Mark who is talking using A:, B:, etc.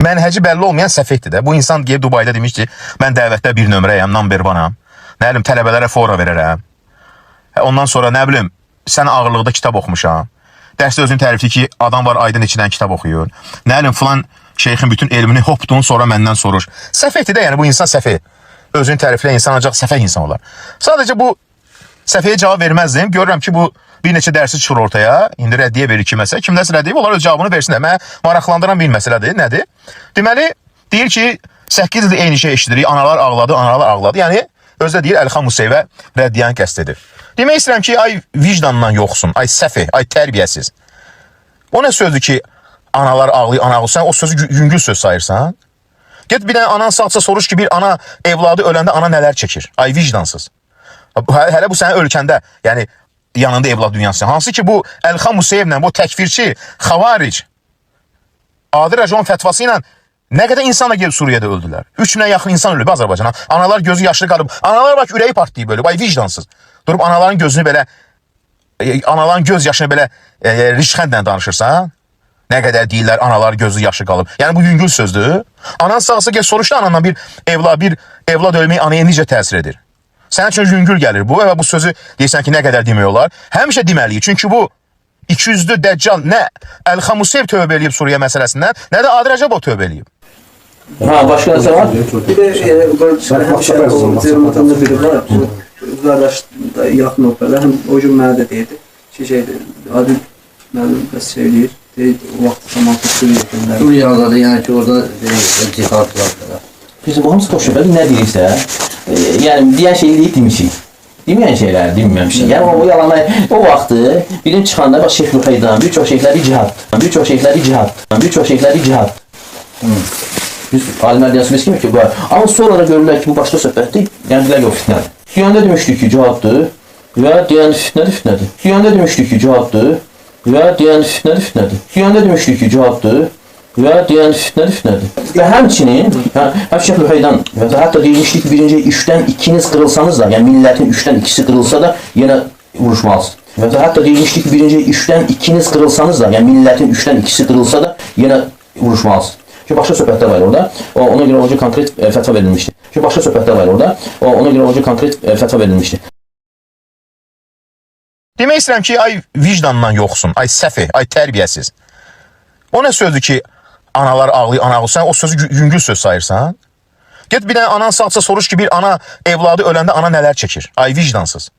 A: Mənhəci bəlli olmayan səfehdir də. Bu insan gelib Dubayda demiş ki, mən dəvətdə bir nömrəyəm, number one'am. Nə bilim, tələbələrə fora verərəm. Ondan sonra nə bilim, sən ağırlıqda kitab oxumuşam. Dərsdə özünü tərifli ki, adam var ayda neçədən kitab oxuyur. Nə bilim, filan şeyxin bütün elmini hopdun, sonra məndən soruş. Səfehdir də, yəni bu insan səfeh. Özünü tərifləyən insan ancaq səfeh insan olar. Sadəcə bu səfeyə cavab verməzdim. Görürəm ki, bu bir neçə dərsi çıxır ortaya. İndi rəddiyə verir kiməsə. Kimdəsə rəddiyə onlar öz cavabını versinlər. Mənə maraqlandıran bir məsələdir. Nədir? Deməli, deyir ki, 8 ildir eyni şey eşidirik. Analar ağladı, analar ağladı. Yəni, özdə deyir, Əlxan Museyevə rəddiyyəni qəsd edir. Demək istəyirəm ki, ay vicdandan yoxsun, ay səfeh, ay tərbiyəsiz. O nə sözdür ki, analar ağlayır, ana ağlayır. Sən o sözü yüngül söz sayırsan. Get bir dənə anan sağsa soruş ki, bir ana evladı öləndə ana nələr çəkir. Ay vicdansız. Hələ bu sənin ölkəndə, yəni yanında evlad dünyası. Hansı ki bu Əlxan Museyevlə, bu təkfirçi, xavaric, adi rəjon fətvası ilə nə qədər insan da gelib Suriyədə öldülər. 3000'ə yaxın insan ölüb Azərbaycana. Analar gözü yaşlı qalıb. Analar bak ürəyi partlayıb ölüb. Ay vicdansız. Durub anaların gözünü belə, anaların göz yaşını belə rişxəndlə danışırsan. Nə qədər deyirlər, analar gözü yaşı qalıb. Yəni bu yüngül sözdür. Anan sağsa gel soruşdu anandan bir evlad ölməyi anaya necə təsir edir? Sənin üçün yüngül gəlir bu və bu sözü deyirsən ki, nə qədər demək olar? Həmişə deməliyik. Çünki bu 200'lü Dəccal nə Əlxan Museyev tövbə eləyib Suriyə məsələsindən, nə də Adi Rəcəbov tövbə eləyib.
B: Ha, başka ne var?
C: Bir de həmişə o cəmiyyətində biri var. Qardaşda yaxın operlər. Həm o gün mənə də deyirdi. Şeydir, Adi mənim bəs söyləyir. O vaxt zamanı Suriyə göndərir.
B: Suriyalılar yani ki orada cihad var.
D: Bizim hamısı toşuyor. Ne değilse, yani diğer şeyi deyip demişik. Demeyen şeyler dememişik. Yani o yalanlar, o vaxtı bilim çıxanda bak Şeyh Nuhaydan birçok şeyleri cihad. Birçok şeyleri cihad. Birçok şeyleri cihad. Biz alimler diyorsunuz ki bu var. Ama sonra görürler ki bu başka söhbətdir. Yani diler yok fitnedir. Diyanda demiştik ki cihaddır. Veya diyen fitnedir. Diyanda demiştik ki cihaddır. Veya diyen fitnedir. Diyanda demiştik ki cihaddır. Veya diyen fitnedir. Ve həmçinin, həm Şeyh Nuhaydan, hatta demişdik ki birinci üçten ikiniz kırılsanız da, yani milletin üçten ikisi kırılsa da yine vuruşmalısınız. Ve hatta demiştik ki birinci üçten ikiniz kırılsanız da, yani milletin üçten ikisi kırılsa da yine vuruşmalısınız. Çünkü başka söhbətlər var orada. Ona göre olacak konkret fetva verilmişti. Çünkü başka söhbətlər var orada. Ona göre olacak konkret fetva verilmişti.
A: Demək istəyirəm ki, ay vicdandan yoxsun, ay səfeh, ay tərbiyəsiz. O nə sözdür ki, analar ağlayır, ana ağlayır. Sən o sözü yüngül söz sayırsan. Get bir dənə anan sağsa soruş ki, bir ana evladı öləndə ana nələr çəkir. Ay vicdansız.